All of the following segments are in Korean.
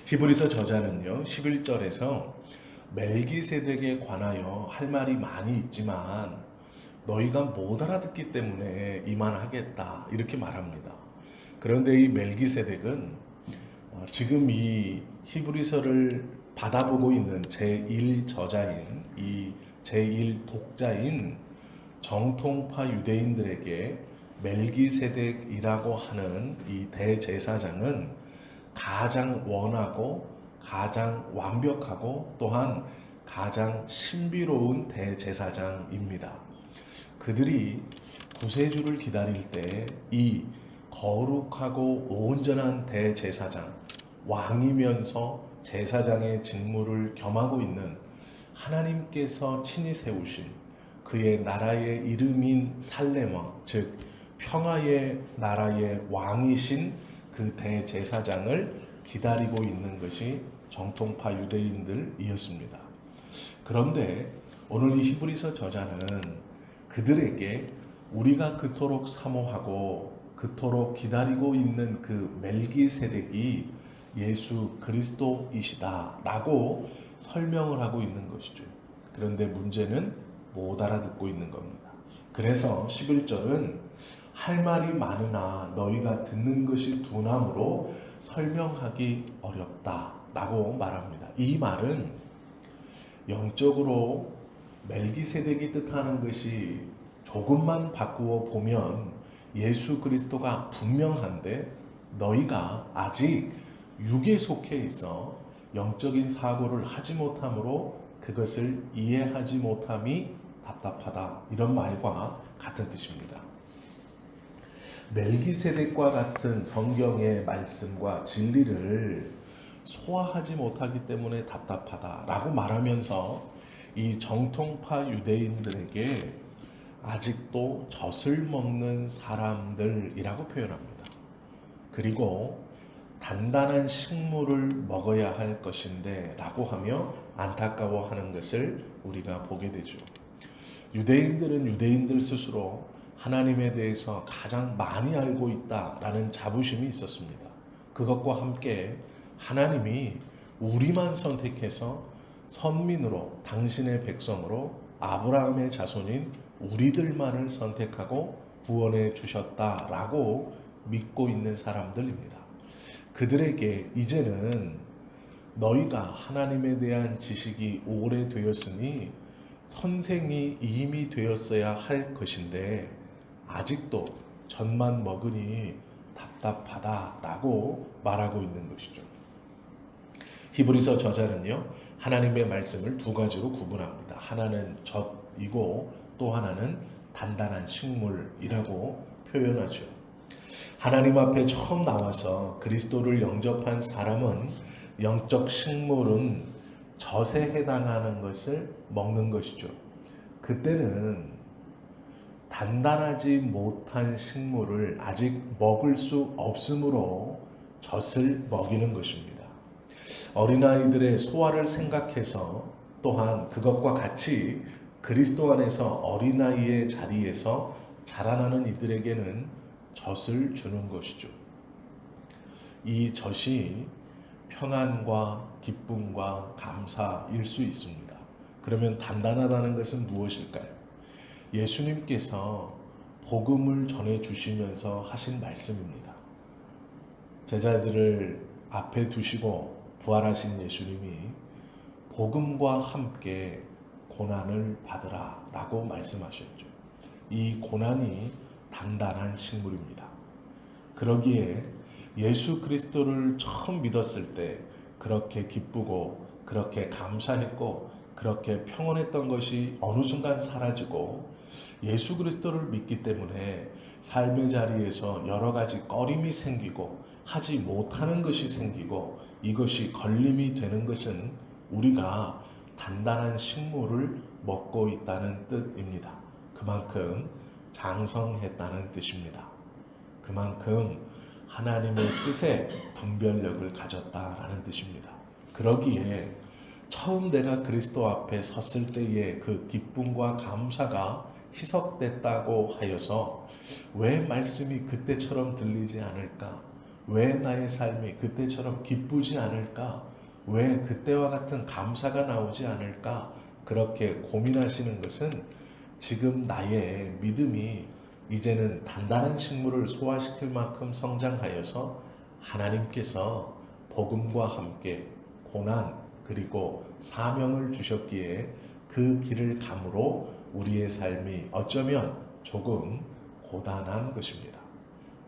히브리서 저자는요 11절에서 멜기세덱에 관하여 할 말이 많이 있지만 너희가 못 알아듣기 때문에 이만하겠다 이렇게 말합니다. 그런데 이 멜기세덱은 지금 이 히브리서를 받아보고 있는 제1 저자인 이 제1 독자인 정통파 유대인들에게 멜기세덱이라고 하는 이 대제사장은 가장 원하고 가장 완벽하고 또한 가장 신비로운 대제사장입니다. 그들이 구세주를 기다릴 때 이 거룩하고 온전한 대제사장, 왕이면서 제사장의 직무를 겸하고 있는 하나님께서 친히 세우신 그의 나라의 이름인 살레머, 즉 평화의 나라의 왕이신 그 대제사장을 기다리고 있는 것이 정통파 유대인들이었습니다. 그런데 오늘 이 히브리서 저자는 그들에게 우리가 그토록 사모하고 그토록 기다리고 있는 그 멜기세덱이 예수 그리스도이시다라고 설명을 하고 있는 것이죠. 그런데 문제는 못 알아듣고 있는 겁니다. 그래서 11절은 할 말이 많으나 너희가 듣는 것이 둔함으로 설명하기 어렵다라고 말합니다. 이 말은 영적으로 멜기세덱이 뜻하는 것이 조금만 바꾸어 보면 예수 그리스도가 분명한데 너희가 아직 육에 속해 있어 영적인 사고를 하지 못함으로 그것을 이해하지 못함이 답답하다, 이런 말과 같은 뜻입니다. 멜기세덱과 같은 성경의 말씀과 진리를 소화하지 못하기 때문에 답답하다라고 말하면서 이 정통파 유대인들에게 아직도 젖을 먹는 사람들이라고 표현합니다. 그리고 단단한 식물을 먹어야 할 것인데 라고 하며 안타까워하는 것을 우리가 보게 되죠. 유대인들은 유대인들 스스로 하나님에 대해서 가장 많이 알고 있다라는 자부심이 있었습니다. 그것과 함께 하나님이 우리만 선택해서 선민으로, 당신의 백성으로 아브라함의 자손인 우리들만을 선택하고 구원해 주셨다라고 믿고 있는 사람들입니다. 그들에게 이제는 너희가 하나님에 대한 지식이 오래되었으니 선생이 이미 되었어야 할 것인데 아직도 젖만 먹으니 답답하다라고 말하고 있는 것이죠. 히브리서 저자는요, 하나님의 말씀을 두 가지로 구분합니다. 하나는 젖이고 또 하나는 단단한 식물이라고 표현하죠. 하나님 앞에 처음 나와서 그리스도를 영접한 사람은 영적 식물은 젖에 해당하는 것을 먹는 것이죠. 그때는 단단하지 못한 식물을 아직 먹을 수 없으므로 젖을 먹이는 것입니다. 어린아이들의 소화를 생각해서 또한 그것과 같이 그리스도 안에서 어린아이의 자리에서 자라나는 이들에게는 젖을 주는 것이죠. 이 젖이 평안과 기쁨과 감사일 수 있습니다. 그러면 단단하다는 것은 무엇일까요? 예수님께서 복음을 전해주시면서 하신 말씀입니다. 제자들을 앞에 두시고 부활하신 예수님이 복음과 함께 고난을 받으라 라고 말씀하셨죠. 이 고난이 단단한 식물입니다. 그러기에 예수 그리스도를 처음 믿었을 때 그렇게 기쁘고 그렇게 감사했고 그렇게 평온했던 것이 어느 순간 사라지고 예수 그리스도를 믿기 때문에 삶의 자리에서 여러 가지 꺼림이 생기고 하지 못하는 것이 생기고 이것이 걸림이 되는 것은 우리가 단단한 식물을 먹고 있다는 뜻입니다. 그만큼 장성했다는 뜻입니다. 그만큼 하나님의 뜻에 분별력을 가졌다라는 뜻입니다. 그러기에 처음 내가 그리스도 앞에 섰을 때의 그 기쁨과 감사가 희석됐다고 하여서 왜 말씀이 그때처럼 들리지 않을까? 왜 나의 삶이 그때처럼 기쁘지 않을까? 왜 그때와 같은 감사가 나오지 않을까? 그렇게 고민하시는 것은 지금 나의 믿음이 이제는 단단한 식물을 소화시킬 만큼 성장하여서 하나님께서 복음과 함께 고난 그리고 사명을 주셨기에 그 길을 감으로 우리의 삶이 어쩌면 조금 고단한 것입니다.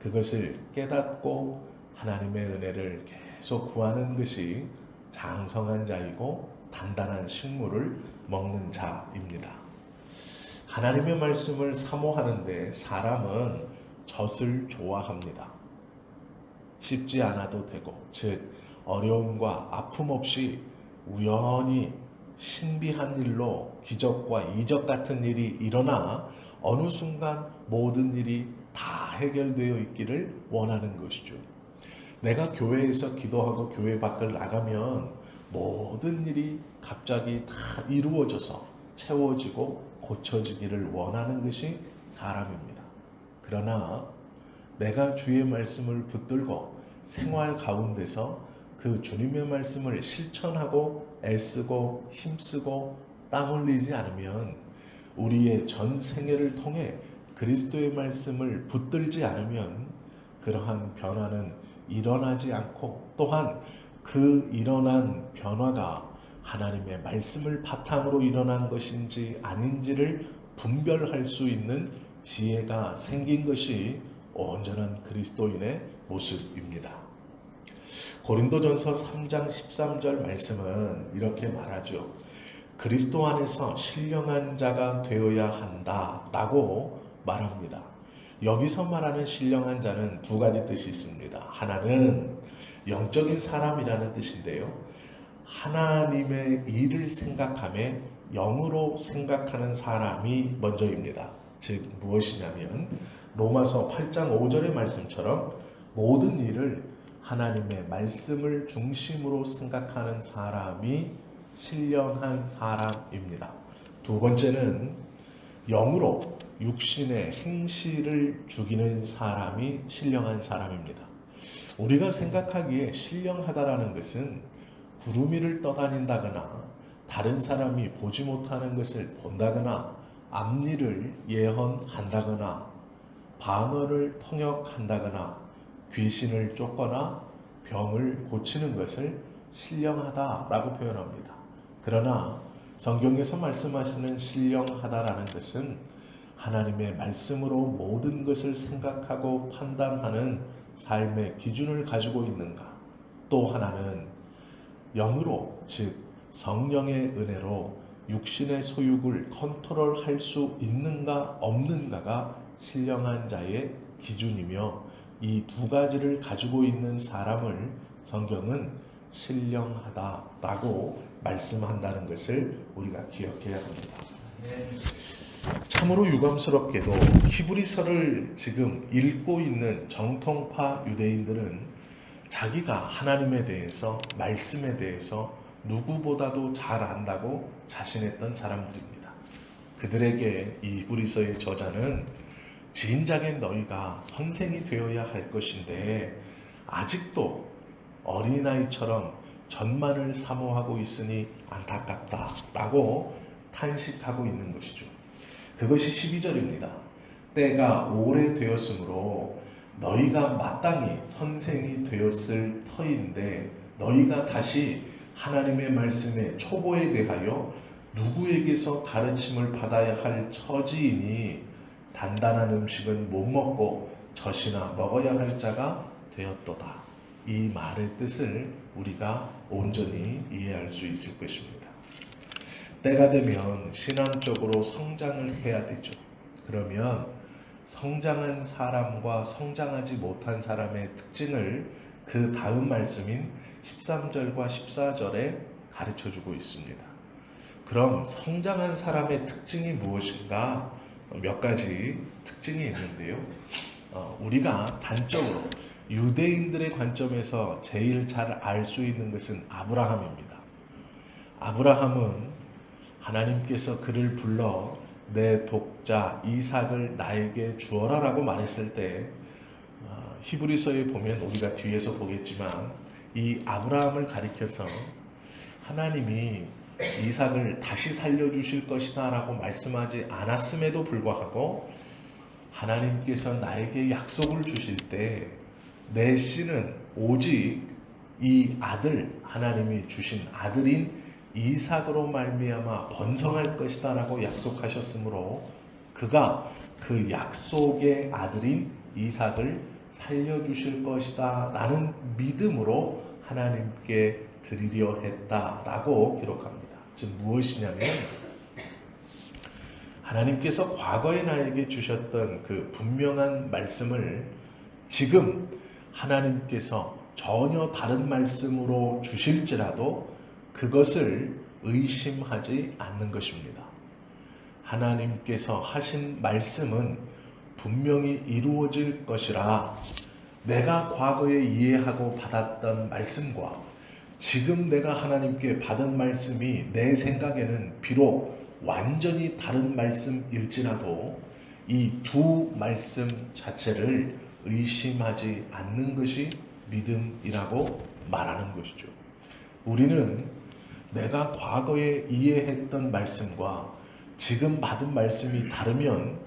그것을 깨닫고 하나님의 은혜를 계속 구하는 것이 장성한 자이고 단단한 식물을 먹는 자입니다. 하나님의 말씀을 사모하는데 사람은 젖을 좋아합니다. 씹지 않아도 되고, 즉 어려움과 아픔 없이 우연히 신비한 일로 기적과 이적 같은 일이 일어나 어느 순간 모든 일이 다 해결되어 있기를 원하는 것이죠. 내가 교회에서 기도하고 교회 밖을 나가면 모든 일이 갑자기 다 이루어져서 채워지고 고쳐지기를 원하는 것이 사람입니다. 그러나 내가 주의 말씀을 붙들고 생활 가운데서 그 주님의 말씀을 실천하고 애쓰고 힘쓰고 땀 흘리지 않으면, 우리의 전 생애를 통해 그리스도의 말씀을 붙들지 않으면 그러한 변화는 일어나지 않고, 또한 그 일어난 변화가 하나님의 말씀을 바탕으로 일어난 것인지 아닌지를 분별할 수 있는 지혜가 생긴 것이 온전한 그리스도인의 모습입니다. 고린도전서 3장 13절 말씀은 이렇게 말하죠. 그리스도 안에서 신령한 자가 되어야 한다라고 말합니다. 여기서 말하는 신령한 자는 두 가지 뜻이 있습니다. 하나는 영적인 사람이라는 뜻인데요, 하나님의 일을 생각하며 영으로 생각하는 사람이 먼저입니다. 즉 무엇이냐면 로마서 8장 5절의 말씀처럼 모든 일을 하나님의 말씀을 중심으로 생각하는 사람이 신령한 사람입니다. 두 번째는 영으로 육신의 행실을 죽이는 사람이 신령한 사람입니다. 우리가 생각하기에 신령하다라는 것은 구름 위를 떠다닌다거나 다른 사람이 보지 못하는 것을 본다거나 앞일을 예언한다거나 방언을 통역한다거나 귀신을 쫓거나 병을 고치는 것을 신령하다라고 표현합니다. 그러나 성경에서 말씀하시는 신령하다라는 것은 하나님의 말씀으로 모든 것을 생각하고 판단하는 삶의 기준을 가지고 있는가, 또 하나는 영으로, 즉 성령의 은혜로 육신의 소욕을 컨트롤할 수 있는가 없는가가 신령한 자의 기준이며, 이 두 가지를 가지고 있는 사람을 성경은 신령하다라고 말씀한다는 것을 우리가 기억해야 합니다. 참으로 유감스럽게도 히브리서를 지금 읽고 있는 정통파 유대인들은 자기가 하나님에 대해서, 말씀에 대해서 누구보다도 잘 안다고 자신했던 사람들입니다. 그들에게 이 히브리서의 저자는 진작에 너희가 선생이 되어야 할 것인데 아직도 어린아이처럼 전만을 사모하고 있으니 안타깝다라고 탄식하고 있는 것이죠. 그것이 12절입니다. 때가 오래되었으므로 너희가 마땅히 선생이 되었을 터인데 너희가 다시 하나님의 말씀의 초보에 대하여 누구에게서 가르침을 받아야 할 처지이니 단단한 음식은 못 먹고 젖이나 먹어야 할 자가 되었도다. 이 말의 뜻을 우리가 온전히 이해할 수 있을 것입니다. 때가 되면 신앙적으로 성장을 해야 되죠. 그러면 성장한 사람과 성장하지 못한 사람의 특징을 그 다음 말씀인 13절과 14절에 가르쳐주고 있습니다. 그럼 성장한 사람의 특징이 무엇인가? 몇 가지 특징이 있는데요. 우리가 단적으로 유대인들의 관점에서 제일 잘 알 수 있는 것은 아브라함입니다. 아브라함은 하나님께서 그를 불러 내 독자 이삭을 나에게 주어라 라고 말했을 때 히브리서에 보면 우리가 뒤에서 보겠지만 이 아브라함을 가리켜서 하나님이 이삭을 다시 살려주실 것이다 라고 말씀하지 않았음에도 불구하고 하나님께서 나에게 약속을 주실 때 내 씨는 오직 이 아들, 하나님이 주신 아들인 이삭으로 말미암아 번성할 것이다 라고 약속하셨으므로 그가 그 약속의 아들인 이삭을 살려주실 것이다 라는 믿음으로 하나님께 드리려 했다라고 기록합니다. 즉 무엇이냐면 하나님께서 과거에 나에게 주셨던 그 분명한 말씀을 지금 하나님께서 전혀 다른 말씀으로 주실지라도 그것을 의심하지 않는 것입니다. 하나님께서 하신 말씀은 분명히 이루어질 것이라 내가 과거에 이해하고 받았던 말씀과 지금 내가 하나님께 받은 말씀이 내 생각에는 비록 완전히 다른 말씀일지라도 이 두 말씀 자체를 의심하지 않는 것이 믿음이라고 말하는 것이죠. 우리는 내가 과거에 이해했던 말씀과 지금 받은 말씀이 다르면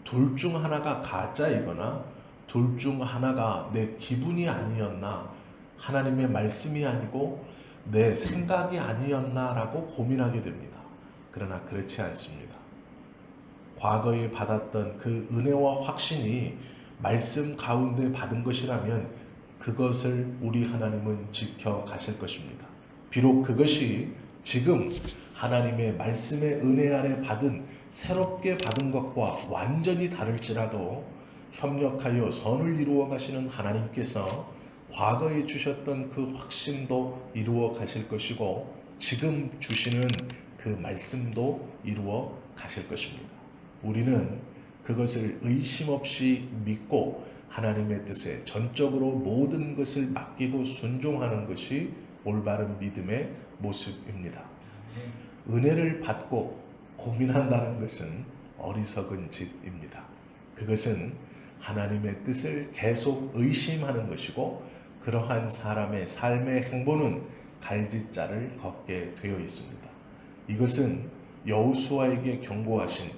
둘 중 하나가 가짜이거나 둘 중 하나가 내 기분이 아니었나, 하나님의 말씀이 아니고 내 생각이 아니었나라고 고민하게 됩니다. 그러나 그렇지 않습니다. 과거에 받았던 그 은혜와 확신이 말씀 가운데 받은 것이라면 그것을 우리 하나님은 지켜가실 것입니다. 비록 그것이 지금 하나님의 말씀의 은혜 아래 받은 새롭게 받은 것과 완전히 다를지라도 협력하여 선을 이루어 가시는 하나님께서 과거에 주셨던 그 확신도 이루어 가실 것이고 지금 주시는 그 말씀도 이루어 가실 것입니다. 우리는 그것을 의심 없이 믿고 하나님의 뜻에 전적으로 모든 것을 맡기고 순종하는 것이 올바른 믿음의 모습입니다. 은혜를 받고 고민한다는 것은 어리석은 짓입니다. 그것은 하나님의 뜻을 계속 의심하는 것이고 그러한 사람의 삶의 행보는 갈짓자를 걷게 되어 있습니다. 이것은 여호수아에게 경고하신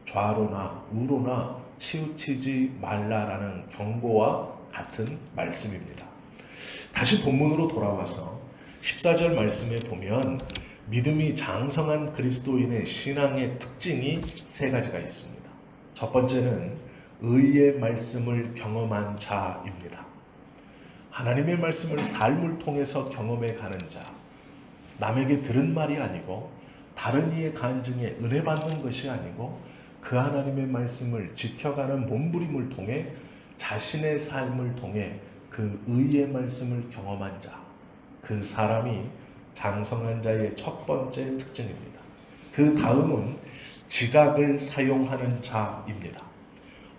좌로나 우로나 치우치지 말라라는 경고와 같은 말씀입니다. 다시 본문으로 돌아와서 14절 말씀에 보면 믿음이 장성한 그리스도인의 신앙의 특징이 세 가지가 있습니다. 첫 번째는 의의 말씀을 경험한 자입니다. 하나님의 말씀을 삶을 통해서 경험해 가는 자, 남에게 들은 말이 아니고 다른 이의 간증에 은혜 받는 것이 아니고 그 하나님의 말씀을 지켜가는 몸부림을 통해 자신의 삶을 통해 그 의의 말씀을 경험한 자, 그 사람이 장성한 자의 첫 번째 특징입니다. 그 다음은 지각을 사용하는 자입니다.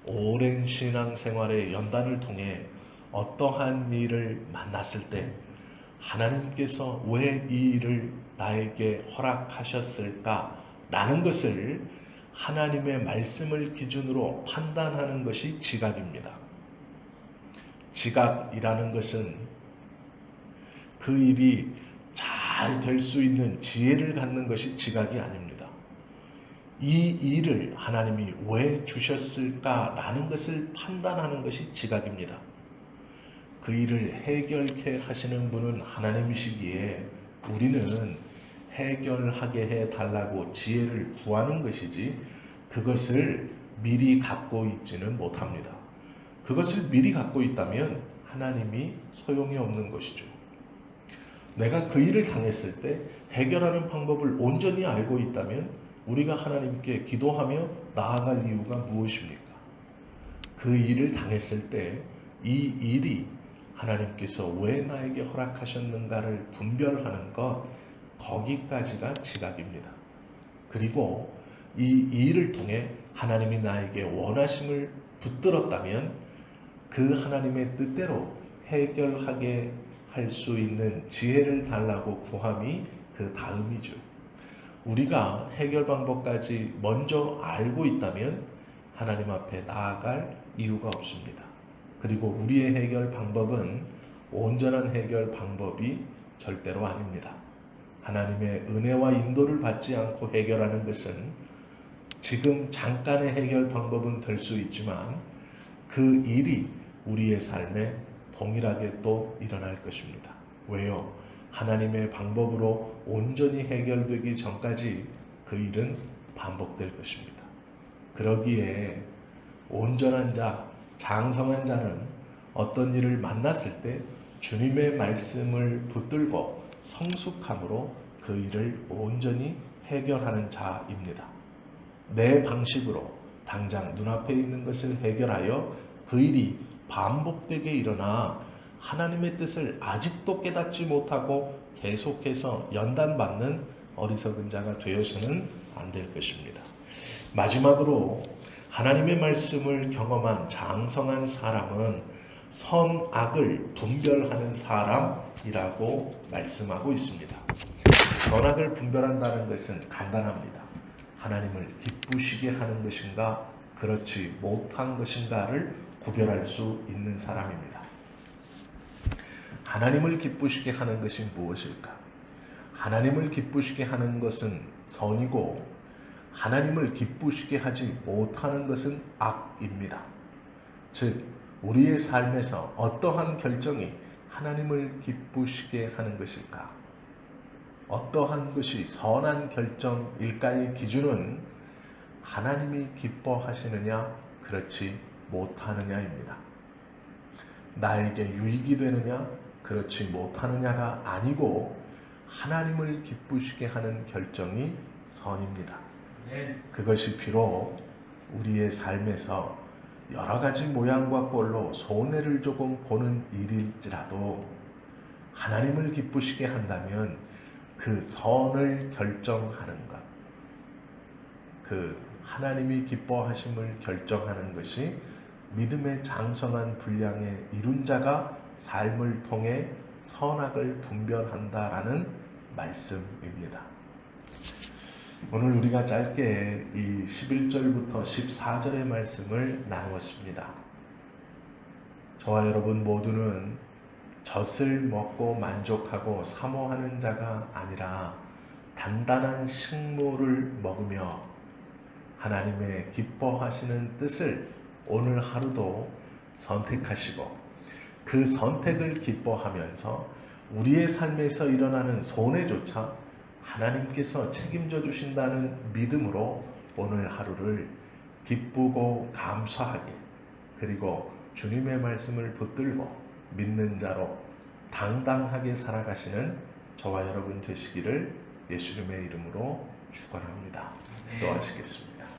오랜 신앙생활의 연단을 통해 어떠한 일을 만났을 때 하나님께서 왜 이 일을 나에게 허락하셨을까? 라는 것을 하나님의 말씀을 기준으로 판단하는 것이 지각입니다. 지각이라는 것은 그 일이 잘 될 수 있는 지혜를 갖는 것이 지각이 아닙니다. 이 일을 하나님이 왜 주셨을까라는 것을 판단하는 것이 지각입니다. 그 일을 해결케 하시는 분은 하나님이시기에 우리는 해결하게 해달라고 지혜를 구하는 것이지 그것을 미리 갖고 있지는 못합니다. 그것을 미리 갖고 있다면 하나님이 소용이 없는 것이죠. 내가 그 일을 당했을 때 해결하는 방법을 온전히 알고 있다면 우리가 하나님께 기도하며 나아갈 이유가 무엇입니까? 그 일을 당했을 때 이 일이 하나님께서 왜 나에게 허락하셨는가를 분별하는 것, 거기까지가 지각입니다. 그리고 이 일을 통해 하나님이 나에게 원하심을 붙들었다면 그 하나님의 뜻대로 해결하게 할 수 있는 지혜를 달라고 구함이 그 다음이죠. 우리가 해결 방법까지 먼저 알고 있다면 하나님 앞에 나아갈 이유가 없습니다. 그리고 우리의 해결 방법은 온전한 해결 방법이 절대로 아닙니다. 하나님의 은혜와 인도를 받지 않고 해결하는 것은 지금 잠깐의 해결 방법은 될 수 있지만 그 일이 우리의 삶에 동일하게 또 일어날 것입니다. 왜요? 하나님의 방법으로 온전히 해결되기 전까지 그 일은 반복될 것입니다. 그러기에 온전한 자, 장성한 자는 어떤 일을 만났을 때 주님의 말씀을 붙들고 성숙함으로 그 일을 온전히 해결하는 자입니다. 내 방식으로 당장 눈앞에 있는 것을 해결하여 그 일이 반복되게 일어나 하나님의 뜻을 아직도 깨닫지 못하고 계속해서 연단받는 어리석은 자가 되어서는 안 될 것입니다. 마지막으로 하나님의 말씀을 경험한 장성한 사람은 선악을 분별하는 사람이라고 말씀하고 있습니다. 선악을 분별한다는 것은 간단합니다. 하나님을 기쁘시게 하는 것인가 그렇지 못한 것인가를 구별할 수 있는 사람입니다. 하나님을 기쁘시게 하는 것이 무엇일까? 하나님을 기쁘시게 하는 것은 선이고 하나님을 기쁘시게 하지 못하는 것은 악입니다. 즉 우리의 삶에서 어떠한 결정이 하나님을 기쁘시게 하는 것일까? 어떠한 것이 선한 결정일까의 기준은 하나님이 기뻐하시느냐 그렇지 못하느냐입니다. 나에게 유익이 되느냐 그렇지 못하느냐가 아니고 하나님을 기쁘시게 하는 결정이 선입니다. 그것이 비록 우리의 삶에서 여러 가지 모양과 꼴로 손해를 조금 보는 일일지라도 하나님을 기쁘시게 한다면 그 선을 결정하는 것, 그 하나님이 기뻐하심을 결정하는 것이 믿음의 장성한 분량의 이룬 자가 삶을 통해 선악을 분별한다라는 말씀입니다. 오늘 우리가 짧게 이 11절부터 14절의 말씀을 나누었습니다. 저와 여러분 모두는 젖을 먹고 만족하고 사모하는 자가 아니라 단단한 식물을 먹으며 하나님의 기뻐하시는 뜻을 오늘 하루도 선택하시고 그 선택을 기뻐하면서 우리의 삶에서 일어나는 손해조차 하나님께서 책임져 주신다는 믿음으로 오늘 하루를 기쁘고 감사하게 그리고 주님의 말씀을 붙들고 믿는 자로 당당하게 살아가시는 저와 여러분 되시기를 예수님의 이름으로 축원합니다. 기도하시겠습니다.